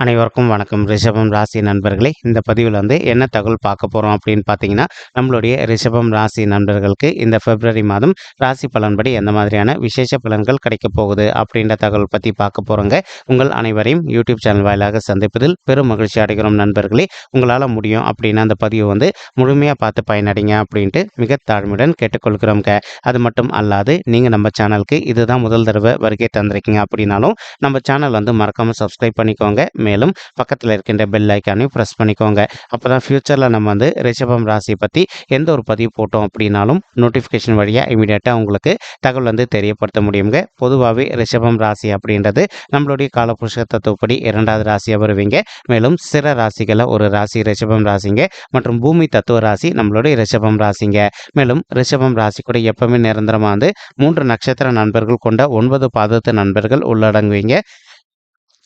அனைவருக்கும் வணக்கம். ரிஷபம் ராசி நண்பர்களே, இந்த பதிவில் என்ன தகவல் பார்க்க போகிறோம் அப்படின்னு பார்த்தீங்கன்னா, நம்மளுடைய ரிஷபம் ராசி நண்பர்களுக்கு இந்த பிப்ரவரி மாதம் ராசி பலன்படி எந்த மாதிரியான விசேஷ பலன்கள் கிடைக்க போகுது அப்படின்ற தகவல் பற்றி பார்க்க போகிறோங்க. உங்கள் அனைவரையும் யூடியூப் சேனல் வாயிலாக சந்திப்பதில் பெரும் மகிழ்ச்சி அடைகிறோம் நண்பர்களே. உங்களால் முடியும் அப்படின்னா அந்த பதிவை முழுமையாக பார்த்து பயனடைங்க அப்படின்ட்டு மிக தாழ்மையுடன் கேட்டுக்கொள்கிறோங்க. அது மட்டும் அல்லாது நீங்கள் நம்ம சேனலுக்கு இதுதான் முதல் தடவை வருகை தந்திருக்கீங்க அப்படின்னாலும் நம்ம சேனல் மறக்காமல் சப்ஸ்கிரைப் பண்ணிக்கோங்க. மேலும் பக்கத்தில் இருக்கின்ற பெல் ஐக்கானையும் ப்ரெஸ் பண்ணிக்கோங்க. அப்போ தான் ஃப்யூச்சரில் நம்ம ரிஷபம் ராசியை பற்றி எந்த ஒரு பதிவு போட்டோம் அப்படின்னாலும் நோட்டிஃபிகேஷன் வழியாக இமீடியட்டாக உங்களுக்கு தகவல் தெரியப்படுத்த முடியுங்க. பொதுவாகவே ரிஷபம் ராசி அப்படின்றது நம்மளுடைய காலபுருஷ தத்துவப்படி 2வது ராசியாக வருவீங்க. மேலும் சிற ராசிகளில் ஒரு ராசி ரிஷபம் ராசிங்க மற்றும் பூமி தத்துவ ராசி நம்மளுடைய ரிஷபம் ராசிங்க. மேலும் ரிஷபம் ராசி கூட எப்பவுமே நிரந்தரமாக 3 நட்சத்திர நண்பர்கள் கொண்ட 9 பாதத்து நண்பர்கள் உள்ளடங்குவீங்க.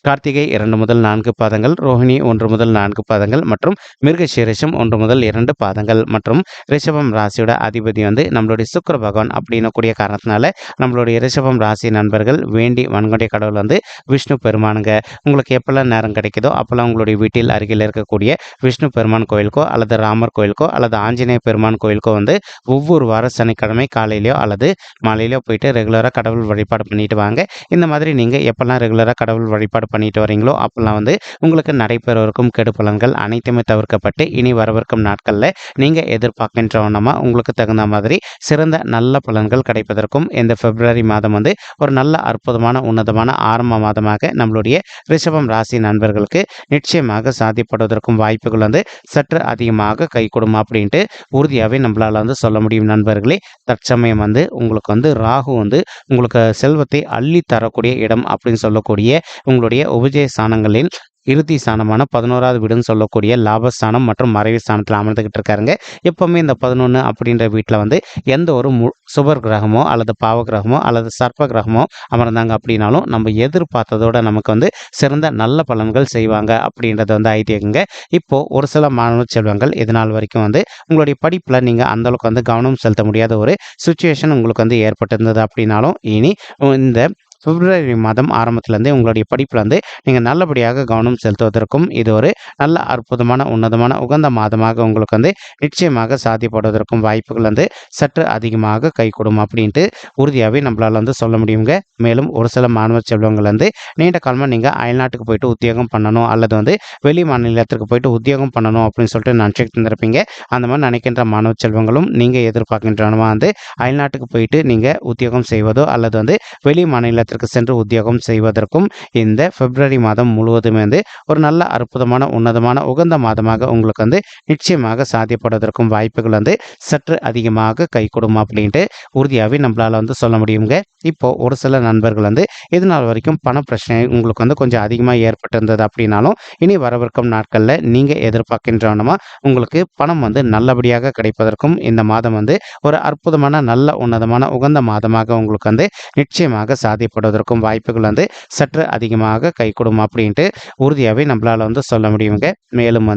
கார்த்திகை 2 முதல் 4 பாதங்கள், ரோஹிணி 1 முதல் 4 பாதங்கள் மற்றும் மிருகசீரிஷம் 1 முதல் 2 பாதங்கள் மற்றும் ரிஷபம் ராசியோட அதிபதி நம்மளுடைய சுக்கிர பகவான் அப்படின்னு கூடிய காரணத்தினால நம்மளுடைய ரிஷபம் ராசி நண்பர்கள் வேண்டி வணங்கக்கூடிய கடவுள் விஷ்ணு பெருமானுங்க. உங்களுக்கு எப்பெல்லாம் நேரம் கிடைக்குதோ அப்போல்லாம் உங்களுடைய வீட்டில் அருகில் இருக்கக்கூடிய விஷ்ணு பெருமான் கோயிலுக்கோ அல்லது ராமர் கோயிலுக்கோ அல்லது ஆஞ்சநேய பெருமான் கோயிலுக்கோ ஒவ்வொரு வார சனிக்கிழமை காலையிலையோ அல்லது மாலையிலையோ போயிட்டு ரெகுலராக கடவுள் வழிபாடு பண்ணிட்டு வாங்க. இந்த மாதிரி நீங்கள் எப்பெல்லாம் ரெகுலராக கடவுள் வழிபாடு பண்ணிட்டு வரீங்களோ அப்பெல்லாம் உங்களுக்கு நடைபெறவிருக்கும் கெடு பலன்கள் அனைத்துமே தவிர்க்கப்பட்டு இனி வரவிருக்கும் நாட்களில் நீங்கள் எதிர்பார்க்கின்ற வண்ணமாக உங்களுக்கு தகுந்த மாதிரி சிறந்த நல்ல பலன்கள் கிடைப்பதற்கும் இந்த பிப்ரவரி மாதம் ஒரு நல்ல அற்புதமான உன்னதமான ஆரம்ப மாதமாக நம்மளுடைய ரிஷபம் ராசி நண்பர்களுக்கு நிச்சயமாக சாத்தியப்படுவதற்கும் வாய்ப்புகள் சற்று அதிகமாக கை கொடுமா அப்படின்ட்டு உறுதியாகவே நம்மளால் சொல்ல முடியும் நண்பர்களே. தற்சமயம் உங்களுக்கு ராகு உங்களுக்கு செல்வத்தை அள்ளி தரக்கூடிய இடம் அப்படின்னு சொல்லக்கூடிய உங்களுடைய உபஜய ஸ்தானங்களில் இறுதி ஸ்தானமான 11வது வீடுன்னு சொல்லக்கூடிய லாபஸ்தானம் மற்றும் மறைவு ஸ்தானத்தில் அமர்ந்துகிட்டு இருக்காருங்க. எப்பவுமே இந்த 11 அப்படின்ற வீட்டில் எந்த ஒரு சுபர் கிரகமோ அல்லது பாவ கிரகமோ அல்லது சர்ப்ப கிரகமோ அமர்ந்தாங்க அப்படின்னாலும் நம்ம எதிர்பார்த்ததோட நமக்கு சிறந்த நல்ல பலன்கள் செய்வாங்க அப்படின்றது ஐதீகங்க. இப்போ ஒரு சில மாணவ செல்வங்கள் இதனால் வரைக்கும் உங்களுடைய படிப்பில் நீங்கள் அந்தளவுக்கு கவனம் செலுத்த முடியாத ஒரு சுச்சுவேஷன் உங்களுக்கு ஏற்பட்டிருந்தது அப்படின்னாலும் இனி இந்த பிப்ரவரி மாதம் ஆரம்பத்திலேருந்தே உங்களுடைய படிப்பில் நீங்கள் நல்லபடியாக கவனம் செலுத்துவதற்கும் இது ஒரு நல்ல அற்புதமான உன்னதமான உகந்த மாதமாக உங்களுக்கு நிச்சயமாக சாத்தியப்படுவதற்கும் வாய்ப்புகள் சற்று அதிகமாக கை கொடுக்கும் அப்படின்ட்டு உறுதியாகவே நம்மளால் சொல்ல முடியுங்க. மேலும் ஒரு சில மாணவ செல்வங்கள் நீண்ட காலமாக நீங்கள் அயல்நாட்டுக்கு போயிட்டு உத்தியோகம் பண்ணணும் அல்லது வெளி மாநிலத்திற்கு போயிட்டு உத்தியோகம் பண்ணணும் அப்படின்னு சொல்லிட்டு நினச்சிட்டு இருந்திருப்பீங்க. அந்த மாதிரி நினைக்கின்ற மாணவ செல்வங்களும் நீங்கள் எதிர்பார்க்கின்றனவா அயல்நாட்டுக்கு போயிட்டு நீங்கள் உத்தியோகம் செய்வதோ அல்லது வெளி மாநிலத்திற்கு சென்று உத்தியோகம் செய்வதற்கும் இந்த பிப்ரவரி மாதம் முழுவதுமே ஒரு நல்ல அற்புதமான உன்னதமான உகந்த மாதமாக உங்களுக்கு நிச்சயமாக சாத்தியப்படுவதற்கும் வாய்ப்புகள் சற்று அதிகமாக கை கொடுமா அப்படின்ட்டு உறுதியாகவே நம்மளால் சொல்ல முடியுங்க. இப்போ ஒரு சில நண்பர்கள் இது நாள் வரைக்கும் பண பிரச்சனை உங்களுக்கு கொஞ்சம் அதிகமாக ஏற்பட்டிருந்தது அப்படின்னாலும் இனி வரவிருக்கும் நாட்களில் நீங்கள் எதிர்பார்க்கின்றனமா உங்களுக்கு பணம் நல்லபடியாக கிடைப்பதற்கும் இந்த மாதம் ஒரு அற்புதமான நல்ல உன்னதமான உகந்த மாதமாக உங்களுக்கு நிச்சயமாக சாத்தியப்படுவதற்கும் வாய்ப்புகள் சற்று அதிகமாக கை கொடுமா அப்படின்ட்டு உறுதியாகவே நம்மளால் சொல்ல முடியுங்க. மேலும்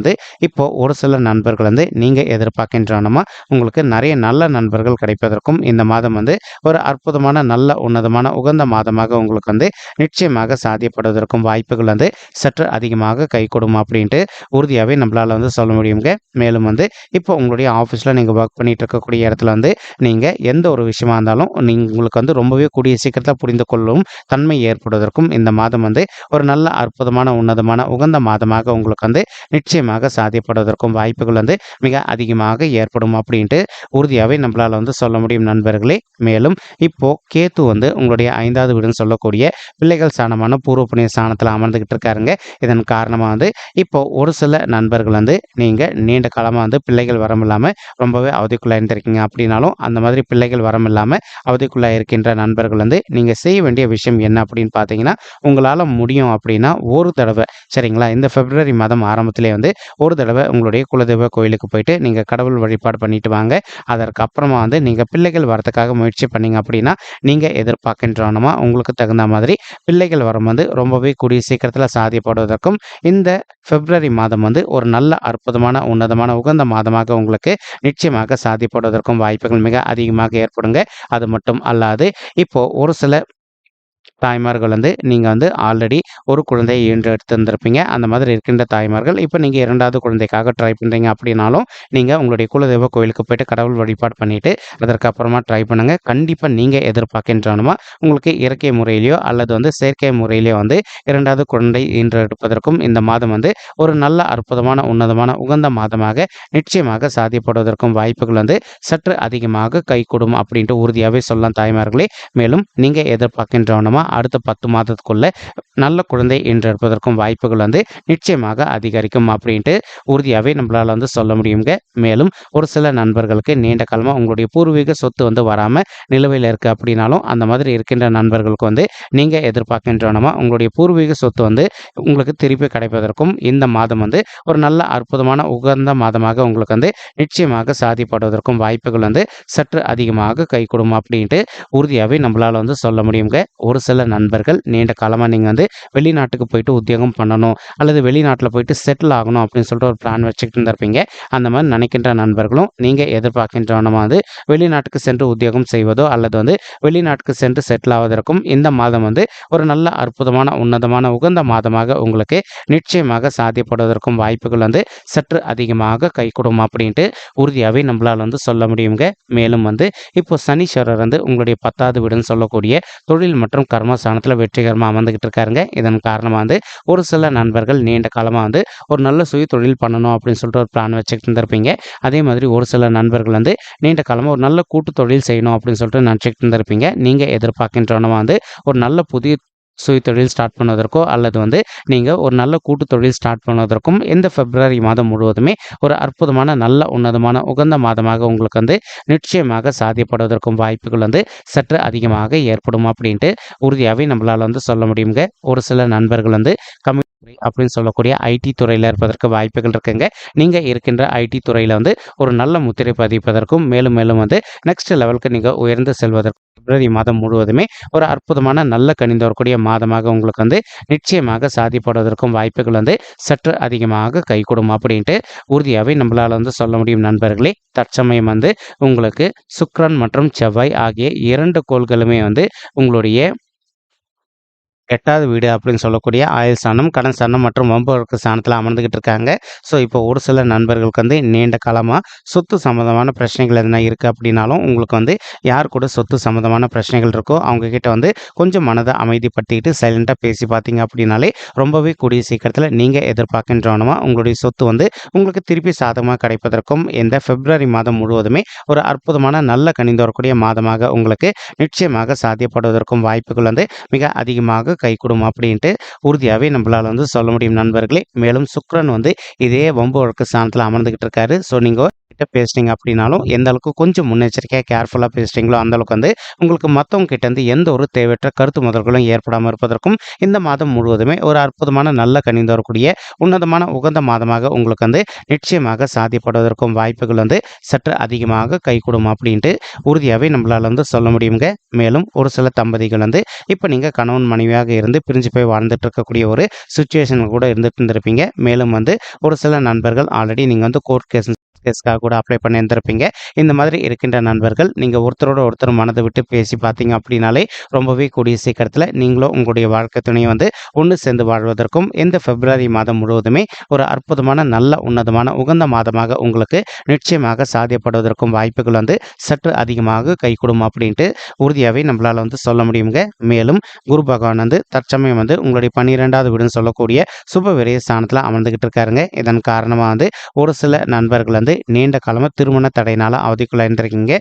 இப்போ ஒரு சில நண்பர்கள் நீங்கள் எதிர்பார்க்கின்றனமா உங்களுக்கு நிறைய நல்ல நண்பர்கள் கிடைப்பதற்கும் இந்த மாதம் ஒரு அற்புதமான நல்ல உன்னதமான உகந்த மாதமாக உங்களுக்கு நிச்சயமாக சாத்தியப்படுவதற்கும் வாய்ப்புகள் சற்று அதிகமாக கை கொடுமா அப்படின்ட்டு உறுதியாகவே நம்மளால் சொல்ல முடியுங்க. மேலும் இப்போ உங்களுடைய ஆஃபீஸில் நீங்கள் ஒர்க் பண்ணிட்டு இருக்கக்கூடிய இடத்துல நீங்கள் எந்த ஒரு விஷயமா இருந்தாலும் உங்களுக்கு ரொம்பவே கூடிய சீக்கிரத்தில் புரிந்து கொள்ளும் தன்மை ஏற்படுவதற்கும் இந்த மாதம் ஒரு நல்ல அற்புதமான உன்னதமான உகந்த மாதமாக உங்களுக்கு நிச்சயமாக சாத்தியப்படுவதற்கும் வாய்ப்புகள் மிக அதிகமாக ஏற்படும் அப்படின்ட்டு உறுதியாகவே நம்மளால் சொல்ல முடியும் நண்பர்களே. மேலும் இப்போ கேத்து உங்களுடைய 5வது வீடுன்னு சொல்லக்கூடிய பிள்ளைகள் ஸ்தானமான பூர்வ புண்ணிய ஸ்தானத்தில் அமர்ந்துகிட்டு இருக்காருங்க. இதன் காரணமாக இப்போ ஒரு சில நண்பர்கள் நீங்கள் நீண்ட காலமாக பிள்ளைகள் வரம் இல்லாமல் ரொம்பவே அவதிக்குள்ளாக இருந்திருக்கீங்க அப்படின்னாலும் அந்த மாதிரி பிள்ளைகள் வரம் இல்லாமல் அவதிக்குள்ளாக இருக்கின்ற நண்பர்கள் நீங்கள் செய்ய வேண்டிய விஷயம் என்ன அப்படின்னு பார்த்தீங்கன்னா, உங்களால் முடியும் அப்படின்னா ஒரு தடவை சரிங்களா, இந்த பிப்ரவரி மாதம் ஆரம்பத்திலே ஒரு தடவை உங்களுடைய குலதெய்வ கோயிலுக்கு போயிட்டு நீங்கள் கடவுள் வழிபாடு பண்ணிட்டு வாங்க. அதற்கப்புறமா நீங்கள் பிள்ளைகள் வரத்துக்காக முயற்சி பண்ணீங்க அப்படின்னா நீங்கள் எதிர்பார்க்கின்றனமா உங்களுக்கு தகுந்த மாதிரி பிள்ளைகள் வரம் ரொம்பவே கூடிய சீக்கிரத்தில் சாத்தியப்படுவதற்கும் இந்த பிப்ரவரி மாதம் ஒரு நல்ல அற்புதமான உன்னதமான உகந்த மாதமாக உங்களுக்கு நிச்சயமாக சாத்தியப்படுவதற்கும் வாய்ப்புகள் மிக அதிகமாக ஏற்படுங்க. அது மட்டும் அல்லாது இப்போ ஒரு சில தாய்மார்கள் வந்து நீங்கள் வந்து ஆல்ரெடி ஒரு குழந்தையை ஈன்றெடுத்திருந்திருப்பீங்க. அந்த மாதிரி இருக்கின்ற தாய்மார்கள் இப்போ நீங்கள் 2வது குழந்தைக்காக ட்ரை பண்ணுறீங்க அப்படின்னாலும், நீங்கள் உங்களுடைய குலதெய்வ கோயிலுக்கு போயிட்டு கடவுள் வழிபாடு பண்ணிட்டு, அதற்கு அப்புறமா ட்ரை பண்ணுங்க. கண்டிப்பா நீங்க எதிர்பார்க்கின்றனமா உங்களுக்கு இயற்கை முறையிலயோ அல்லது வந்து செயற்கை முறையிலயோ வந்து 2வது குழந்தை ஈன்றெடுப்பதற்கும் இந்த மாதம் வந்து ஒரு நல்ல அற்புதமான, உன்னதமான, உகந்த மாதமாக நிச்சயமாக சாத்தியப்படுவதற்கும் வாய்ப்புகள் வந்து சற்று அதிகமாக கைகூடும் அப்படின்ட்டு உறுதியாவே சொல்லலாம் தாய்மார்களே. மேலும் நீங்க எதிர்பார்க்கின்றவனமா அடுத்த 10 மாதத்துக்குள்ள நல்ல குழந்தை ஈன்றெடுப்பதற்கும் வாய்ப்புகள் வந்து நிச்சயமாக அதிகரிக்கும் அப்படின்ட்டு உறுதியாவே நம்மளால வந்து சொல்ல முடியுங்க. மேலும் ஒரு சில நண்பர்களுக்கு நீண்ட காலமா உங்களுடைய பூர்வீக சொத்து வந்து வராம நிலுவையில் இருக்கு அப்படின்னாலும், அந்த மாதிரி இருக்கின்ற நண்பர்களுக்கு வந்து நீங்க எதிர்பார்க்கின்றனமா உங்களுடைய பூர்வீக சொத்து வந்து உங்களுக்கு திருப்பி கிடைப்பதற்கும் இந்த மாதம் வந்து ஒரு நல்ல அற்புதமான உகந்த மாதமாக உங்களுக்கு வந்து நிச்சயமாக சாதிப்படுவதற்கும் வாய்ப்புகள் வந்து சற்று அதிகமாக கைகூடும் அப்படின்ட்டு உறுதியாவே நம்மளால வந்து சொல்ல முடியுங்க. ஒரு சில நண்பர்கள் நீண்ட காலமா நீங்க வந்து வெளிநாட்டுக்கு போயிட்டு உத்தியோகம் பண்ணணும் அல்லது வெளிநாட்டில் போயிட்டு செட்டில் ஆகணும் அப்படின்னு சொல்லிட்டு ஒரு பிளான் வச்சுக்கிட்டு இருந்திருப்பீங்க. அந்த மாதிரி நினைக்கின்ற நண்பர்களும் நீங்க எதிர்பார்க்கின்றவனமா வந்து வெளிநாட்டுக்கு சென்று உத்தியோகம் செய்வதோ அல்லது வந்து வெளிநாட்டுக்கு சென்று செட்டில் ஆவதற்கும் இந்த மாதம் வந்து ஒரு நல்ல அற்புதமான உன்னதமான உகந்த மாதமாக உங்களுக்கு நிச்சயமாக சாத்தியப்படுவதற்கும் வாய்ப்புகள் வந்து சற்று அதிகமாக கைகூடும் அப்படின்ட்டு உறுதியாகவே நம்மளால் வந்து சொல்ல முடியுங்க. மேலும் வந்து இப்போ சனீஸ்வரர் வந்து உங்களுடைய 10வது வீடுன்னு சொல்லக்கூடிய தொழில் மற்றும் கர்மஸ்தானத்தில் வெற்றிகரமாக அமர்ந்துகிட்டு இருக்காருங்க. இதன் காரணமாக வந்து ஒரு சில நண்பர்கள் நீண்ட காலமாக வந்து ஒரு நல்ல சுய தொழில் பண்ணணும் அப்படின்னு சொல்லிட்டு ஒரு பிளான் வச்சுக்கிட்டு இருந்திருப்பீங்க. அதே மாதிரி ஒரு சில நண்பர்கள் வந்து நீண்ட காலமாக ஒரு நல்ல கூட்டு தொழில் செய்யணும் அப்படின்னு சொல்லிட்டு நினச்சிக்கிட்டு இருந்திருப்பீங்க. நீங்கள் எதிர்பார்க்கின்றவனமா வந்து ஒரு நல்ல புதிய சுய தொழில் ஸ்டார்ட் பண்ணுவதற்கோ அல்லது வந்து நீங்கள் ஒரு நல்ல கூட்டு தொழில் ஸ்டார்ட் பண்ணுவதற்கும் இந்த பிப்ரவரி மாதம் முழுவதுமே ஒரு அற்புதமான நல்ல உன்னதமான உகந்த மாதமாக உங்களுக்கு வந்து நிச்சயமாக சாத்தியப்படுவதற்கும் வாய்ப்புகள் வந்து சற்று அதிகமாக ஏற்படும் அப்படின்ட்டு உறுதியாகவே நம்மளால் வந்து சொல்ல முடியுங்க. ஒரு சில நண்பர்கள் வந்து அப்படின்னு சொல்லக்கூடிய ஐடி துறையில் இருப்பதற்கு வாய்ப்புகள் இருக்குங்க. நீங்கள் இருக்கின்ற ஐடி துறையில் வந்து ஒரு நல்ல முத்திரை பதிப்பதற்கும் மேலும் மேலும் வந்து நெக்ஸ்ட் லெவலுக்கு நீங்கள் உயர்ந்து செல்வதற்கும் பிப்ரவரி மாதம் முழுவதுமே ஒரு அற்புதமான நல்ல கணிந்து வரக்கூடிய மாதமாக உங்களுக்கு வந்து நிச்சயமாக சாதிப்படுவதற்கும் வாய்ப்புகள் வந்து சற்று அதிகமாக கைகூடும் அப்படின்ட்டு உறுதியாகவே நம்மளால் வந்து சொல்ல முடியும் நண்பர்களே. தற்சமயம் வந்து உங்களுக்கு சுக்கிரன் மற்றும் செவ்வாய் ஆகிய 2 கோள்களுமே வந்து உங்களுடைய 8வது வீடு அப்படின்னு சொல்லக்கூடிய ஆயுள் ஸ்தானம், கடன் ஸ்தானம் மற்றும் வம்பு வழக்கு ஸ்தானத்தில் அமர்ந்துகிட்டு இருக்காங்க. ஸோ இப்போ ஒரு சில நண்பர்களுக்கு வந்து நீண்ட காலமாக சொத்து சம்மந்தமான பிரச்சனைகள் எதனா இருக்குது அப்படின்னாலும் உங்களுக்கு வந்து யார் கூட சொத்து சம்மந்தமான பிரச்சனைகள் இருக்கோ அவங்கக்கிட்ட வந்து கொஞ்சம் மனதை அமைதிப்படுத்திக்கிட்டு சைலண்ட்டாக பேசி பார்த்தீங்க அப்படின்னாலே ரொம்பவே கூடிய சீக்கிரத்தில் நீங்கள் எதிர்பார்க்கின்றவனமா உங்களுடைய சொத்து வந்து உங்களுக்கு திருப்பி சாதகமாக கிடைப்பதற்கும் இந்த பிப்ரவரி மாதம் முழுவதுமே ஒரு அற்புதமான நல்ல கணிந்து வரக்கூடிய மாதமாக உங்களுக்கு நிச்சயமாக சாத்தியப்படுவதற்கும் வாய்ப்புகள் வந்து மிக அதிகமாக கைகூடும் அப்படின்ட்டு உறுதியாகவே நம்மளால் வந்து சொல்ல முடியும் நண்பர்களே. மேலும் சுக்கிரன் வந்து இதே வம்பு வழக்கு ஸ்தானத்தில் அமர்ந்துகிட்டு இருக்காரு. ஸோ நீங்கள் கிட்ட பேசுனீங்க அப்படின்னாலும் எந்த அளவுக்கு கொஞ்சம் முன்னெச்சரிக்கையாக கேர்ஃபுல்லாக பேசுகிறீங்களோ அந்த அளவுக்கு வந்து உங்களுக்கு மற்றவங்க கிட்ட இருந்து எந்த ஒரு தேவையற்ற கருத்து முதல்களும் ஏற்படாமல் இருப்பதற்கும் இந்த மாதம் முழுவதுமே ஒரு அற்புதமான நல்ல கணிந்து வரக்கூடிய உன்னதமான உகந்த மாதமாக உங்களுக்கு வந்து நிச்சயமாக சாத்தியப்படுவதற்கும் வாய்ப்புகள் வந்து சற்று அதிகமாக கைகூடும் அப்படின்ட்டு உறுதியாகவே நம்மளால் வந்து சொல்ல முடியுங்க. மேலும் ஒரு சில தம்பதிகள் வந்து இப்போ நீங்கள் கணவன் மனைவியாக இருந்து பிரிஞ்சு போய் வாழ்ந்துட்டு இருக்கக்கூடிய ஒரு சுச்சுவேஷன் கூட இருந்துட்டு இருந்திருப்பீங்க. மேலும் வந்து ஒரு சில நண்பர்கள் ஆல்ரெடி நீங்கள் வந்து கோர்ட் கேஸ்க்காக கூட அப்ளை பண்ணியிருந்திருப்பீங்க. இந்த மாதிரி இருக்கின்ற நண்பர்கள் நீங்கள் ஒருத்தரோட ஒருத்தர் மனதை விட்டு பேசி பார்த்தீங்க அப்படின்னாலே ரொம்பவே கூடிய சீக்கிரத்தில் நீங்களும் உங்களுடைய வாழ்க்கை துணையை வந்து ஒன்று சேர்ந்து வாழ்வதற்கும் இந்த பிப்ரவரி மாதம் முழுவதுமே ஒரு அற்புதமான நல்ல உன்னதமான உகந்த மாதமாக உங்களுக்கு நிச்சயமாக சாத்தியப்படுவதற்கும் வாய்ப்புகள் வந்து சற்று அதிகமாக கைகூடும் அப்படின்ட்டு உறுதியாகவே நம்மளால் வந்து சொல்ல முடியுங்க. மேலும் குரு பகவான் வந்து தற்சமயம் வந்து உங்களுடைய 12வது வீடுன்னு சொல்லக்கூடிய சுப விரய ஸ்தானத்தில் அமர்ந்துகிட்டு இருக்காருங்க. இதன் காரணமாக வந்து ஒரு சில நண்பர்கள் வந்து நீண்ட காலமாக திருமண தடையினால் அவதிக்குள்ளாயிருந்திருக்கீங்க.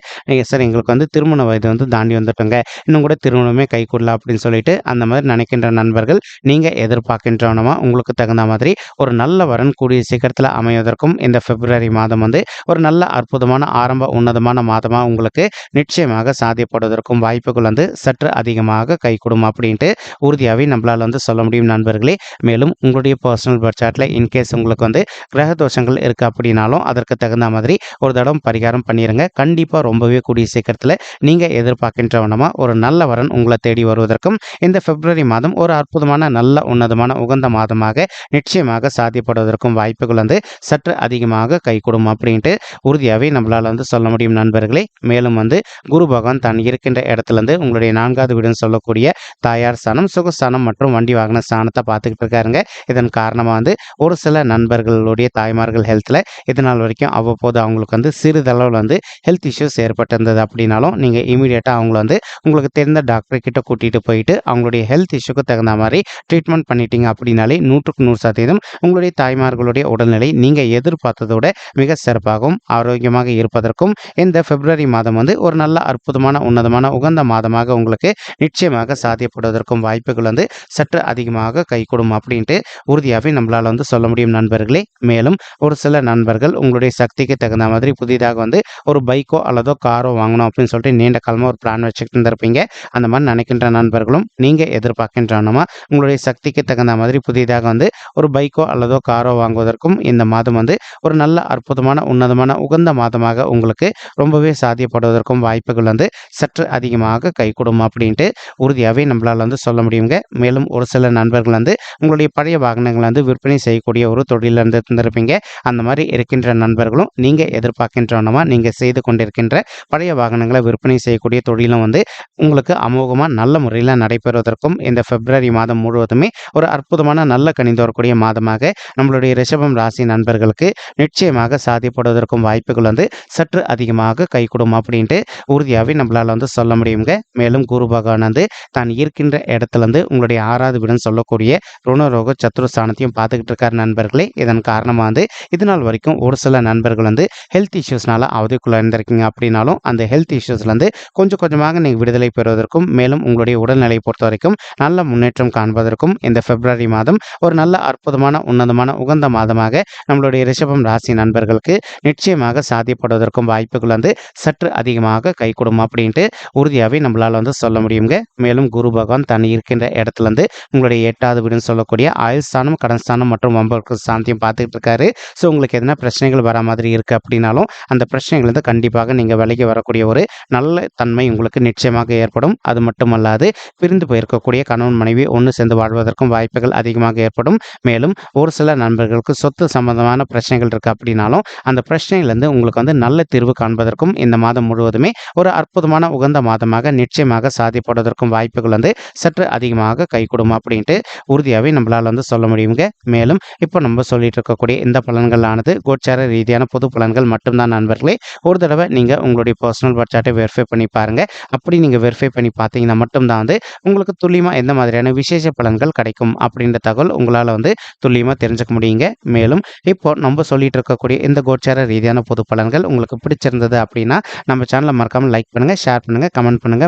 சார் எங்களுக்கு வந்து திருமண வயது வந்து தாண்டி வந்துட்டோங்க, இன்னும் கூட திருமணமே கைகூடல அப்படின்னு சொல்லிட்டு அந்த மாதிரி நினைக்கின்ற நண்பர்கள் நீங்கள் எதிர்பார்க்கின்றவனமா உங்களுக்கு தகுந்த மாதிரி ஒரு நல்ல வரன் கூடிய சீக்கிரத்தில் அமைவதற்கும் இந்த பிப்ரவரி மாதம் வந்து ஒரு நல்ல அற்புதமான ஆரம்ப உன்னதமான மாதமாக உங்களுக்கு நிச்சயமாக சாத்தியப்படுவதற்கும் வாய்ப்புகள் வந்து சற்று அதிகமாக கைகூடும் அப்படின்ட்டு உறுதியாகவே நம்மளால் வந்து சொல்ல முடியும் நண்பர்களே. மேலும் உங்களுடைய பர்சனல் பட்ஜெட்டில் இன்கேஸ் உங்களுக்கு வந்து கிரக தோஷங்கள் இருக்குது அப்படின்னாலும் அதற்கு தகுந்த மாதிரி ஒரு தடவை பரிகாரம் பண்ணிருங்க. கண்டிப்பா ரொம்பவே கூடிய சீக்கிரத்துல நீங்க எதிர்பார்க்கின்ற வண்ணமா ஒரு நல்ல வரன் உங்கள தேடி வருவதற்கும் இந்த பிப்ரவரி மாதம் ஒரு அற்புதமான நல்ல உன்னதமான உகந்த மாதமாக நிச்சயமாக சாத்தியப்படுவதற்கும் வாய்ப்புகள் வந்து சற்று அதிகமாக கைகூடும் அப்படின்ட்டு உறுதியாகவே நம்மளால் வந்து சொல்ல முடியும் நண்பர்களே. மேலும் வந்து குரு பகவான் தான் இருக்கின்ற இடத்துலேருந்து உங்களுடைய 4வது வீடுன்னு சொல்லக்கூடிய தாயார் ஸ்தானம், சுகஸ்தானம் மற்றும் வண்டி வாகன ஸ்தானத்தை பார்த்துக்கிட்டு இருக்காருங்க. இதன் காரணமாக வந்து ஒரு சில நண்பர்களுடைய தாய்மார்கள் ஹெல்த்தில் இது நாள் வரைக்கும் அவ்வப்போது அவங்களுக்கு வந்து சிறிதளவில் வந்து ஹெல்த் இஷ்யூஸ் ஏற்பட்டிருந்தது அப்படின்னாலும் நீங்கள் இமீடியட்டாக அவங்கள வந்து உங்களுக்கு தெரிந்த டாக்டர் கிட்ட கூட்டிகிட்டு போயிட்டு அவங்களுடைய ஹெல்த் இஷ்யூக்கு தகுந்த மாதிரி ட்ரீட்மெண்ட் பண்ணிட்டீங்க அப்படின்னாலே 100க்கு 100% உங்களுடைய தாய்மார்களுடைய உடல்நிலை நீங்கள் எதிர்பார்த்ததோட மிக சிறப்பாகவும் ஆரோக்கியமாக இருப்பதற்கும் இந்த பிப்ரவரி மாதம் வந்து ஒரு நல்ல அற்புதமான உன்னதமான உகந்த மாதமாக உங்களுக்கு நிச்சயமாக சாத்தியப்படுவதற்கும் வாய்ப்புகள் வந்து சற்று அதிகமாக கைகூடும் அப்படின்ட்டு உறுதியாகவே நம்மளால் வந்து சொல்ல முடியும் நண்பர்களே. மேலும் ஒரு சில நண்பர்கள் உங்களுடைய சக்திக்கு தகுந்த மாதிரி புதிதாக வந்து ஒரு பைக்கோ அல்லதோ காரோ வாங்கணும் அப்படின்னு சொல்லிட்டு நீண்ட காலமாக ஒரு பிளான் வச்சுக்கிட்டு இருந்திருப்பீங்க. அந்த மாதிரி நினைக்கின்ற நண்பர்களும் நீங்கள் எதிர்பார்க்கின்றனமா உங்களுடைய சக்திக்கு தகுந்த மாதிரி புதிதாக வந்து ஒரு பைக்கோ அல்லதோ காரோ வாங்குவதற்கும் இந்த மாதம் வந்து ஒரு நல்ல அற்புதமான உன்னதமான உகந்த மாதமாக உங்களுக்கு ரொம்பவே சாத்தியப்படுவதற்கும் வாய்ப்புகள் வந்து சற்று அதிகமாக கைகூடும் அப்படின்ட்டு உறுதியாகவே நம்மளால் வந்து சொல்ல முடியுங்க. மேலும் ஒரு சில நண்பர்கள் வந்து உங்களுடைய பழைய வாகனங்களை வந்து விற்பனை செய்யக்கூடிய ஒரு தொழிலில் இருந்து இருந்திருப்பீங்க. அந்த மாதிரி இருக்கின்ற நண்பர்களும் நீங்கள் எதிர்பார்க்கின்றனமா நீங்கள் செய்து கொண்டிருக்கின்ற பழைய வாகனங்களை விற்பனை செய்யக்கூடிய தொழிலும் வந்து உங்களுக்கு அமோகமாக நல்ல முறையில் நடைபெறுவதற்கும் இந்த பிப்ரவரி மாதம் முழுவதுமே ஒரு அற்புதமான நல்ல கணிந்து வரக்கூடிய மாதமாக நம்மளுடைய ரிஷபம் ராசி நண்பர்களுக்கு நிச்சயமாக சாத்தியப்படுவதற்கும் வாய்ப்புகள் வந்து சற்று அதிகமாக கைகூடும் அப்படின்ட்டு உறுதியாகவே நம்மளால் வந்து சொல்ல முடியுங்க. மேலும் குரு பகவான் வந்து தான் இருக்கின்ற இடத்துல இருந்து உங்களுடைய 6வது வீடுன்னு சொல்லக்கூடிய ருணரோக சத்துருஸ்தானத்தையும் பார்த்துக்கிட்டு இருக்கார் நண்பர்களே. இதன் காரணமாக வந்து இது நாள் வரைக்கும் ஒரு சில நண்பர்கள் வந்து ஹெல்த் இஷ்யூஸ்னால அவதிக்குள்ள இருந்திருக்கீங்க அப்படின்னாலும் அந்த ஹெல்த் இஷ்யூஸ்லேருந்து கொஞ்சம் கொஞ்சமாக நீங்கள் விடுதலை பெறுவதற்கும் மேலும் உங்களுடைய உடல்நிலை பொறுத்த வரைக்கும் நல்ல முன்னேற்றம் காண்பதற்கும் இந்த பிப்ரவரி மாதம் ஒரு நல்ல அற்புதமான உன்னதமான உகந்த மாதமாக நம்மளுடைய ரிஷபம் ராசி நண்பர்களுக்கு நிச்சயமாக சாத்தியப்படுவதற்கும் வாய்ப்புகள் வந்து சற்று அதிகமாக கைகூடும் அப்படின்ட்டு உறுதியாகவே நம்மளால் வந்து சொல்ல முடியுங்க. மேலும் குரு பகவான் தான் இருக்கின்ற இடத்துலேருந்து உங்களுடைய 8வது வீடுன்னு சொல்லக்கூடிய ஆயுள் ஸ்தானம், கடன் ஸ்தானம் மற்றும் வம்பு ஸ்தானத்தையும் பார்த்துக்கிட்டு இருக்காரு. ஸோ உங்களுக்கு எதனா பிரச்சனைகள் வர மாதிரி இருக்குது அப்படின்னாலும் அந்த பிரச்சனைகள் வந்து கண்டிப்பாக நீங்கள் விலகி வரக்கூடிய ஒரு நல்ல தன்மை உங்களுக்கு நிச்சயமாக ஏற்படும். அது மட்டுமல்லாது பிரிந்து போயிருக்கக்கூடிய கணவன் மனைவி ஒன்று சேர்ந்து வாழ்வதற்கும் வாய்ப்புகள் அதிகமாக ஏற்படும். மேலும் ஒரு சில நண்பர்களுக்கு சொத்து சம்பந்தமான பிரச்சனைகள் இருக்குது அப்படின்னாலும் அந்த பிரச்சனையிலேருந்து உங்களுக்கு வந்து நல்ல தீர்வு காண்பதற்கும் இந்த மாதம் முழுவதுமே ஒரு அற்புதமான உகந்த மாதமாக நிச்சயமாக சாத்தியப்படுவதற்கும் வாய்ப்புகள் வந்து சற்று அதிகமாக கைகூடும் அப்படின்ட்டு உறுதியாகவே நம்மளால் வந்து சொல்ல முடியுங்க. மேலும் இப்போ நம்ம சொல்லிட்டு இருக்கக்கூடிய இந்த பலன்களானது கோச்சார ரீதியான பொது பலன்கள் மட்டும்தான் நண்பர்களே. ஒரு தடவை நீங்கள் உங்களுடைய பர்சனல் பட்ஜெட்டை வெரிஃபை பண்ணி பாருங்கள். அப்படி நீங்கள் வெரிஃபை பண்ணி பார்த்தீங்கன்னா மட்டும்தான் வந்து உங்களுக்கு துல்லியமாக எந்த மாதிரியான விசேஷ பலன்கள் கிடைக்கும் அப்படின்ற தகவல் உங்களால் வந்து துல்லியமாக தெரிஞ்சுக்க முடியுங்க. மேலும் இப்போ நம்ம சொல்லிட்டு இருக்கக்கூடிய இந்த கோச்சார ரீதியான பொது பலன்கள் உங்களுக்கு பிடிச்சிருந்தது அப்படின்னா நம்ம சேனலை மறக்காமல் லைக் பண்ணுங்கள், ஷேர் பண்ணுங்கள், கமெண்ட் பண்ணுங்கள்.